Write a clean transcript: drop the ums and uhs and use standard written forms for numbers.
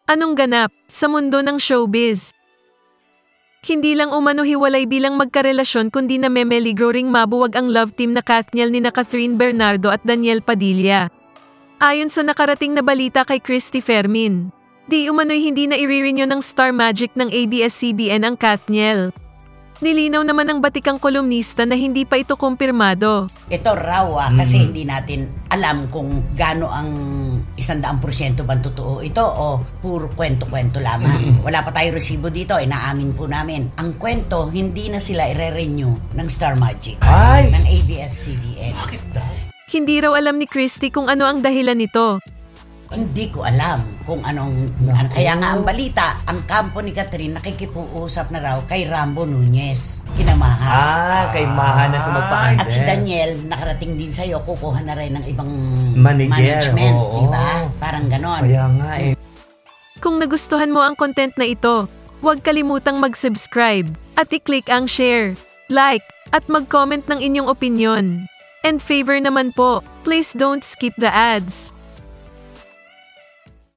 Anong ganap sa mundo ng showbiz? Hindi lang umano hiwalay bilang magkarelasyon kundi namemeligro ring mabuwag ang love team na Kathniel ni Catherine Bernardo at Daniel Padilla. Ayon sa nakarating na balita kay Christy Fermin, di umano'y hindi na i-renew ng Star Magic ng ABS-CBN ang Kathniel. Nilinaw naman ng batikang kolumnista na hindi pa ito kumpirmado. Ito raw kasi hindi natin alam kung gaano ang 100% bang totoo ito o puro kwento-kwento lamang. Wala pa tayo resibo dito, inaamin po namin. Ang kwento, hindi na sila i-renew ng Star Magic, ng ABS-CBN. Bakit daw? Hindi raw alam ni Christy kung ano ang dahilan nito. Hindi ko alam kung anong... Kaya nga ang balita, ang kampo ni Catherine nakikipuusap na raw kay Rambo Nunez, kina Maha. Kay Maha na sumagpahandle. At si Daniel, nakarating din sa'yo, kukuha na rin ng ibang Manager, management, oo. diba? Parang ganon. Kaya nga eh. Kung nagustuhan mo ang content na ito, huwag kalimutang mag-subscribe at i-click ang share, like, at mag-comment ng inyong opinion. And favor naman po, please don't skip the ads.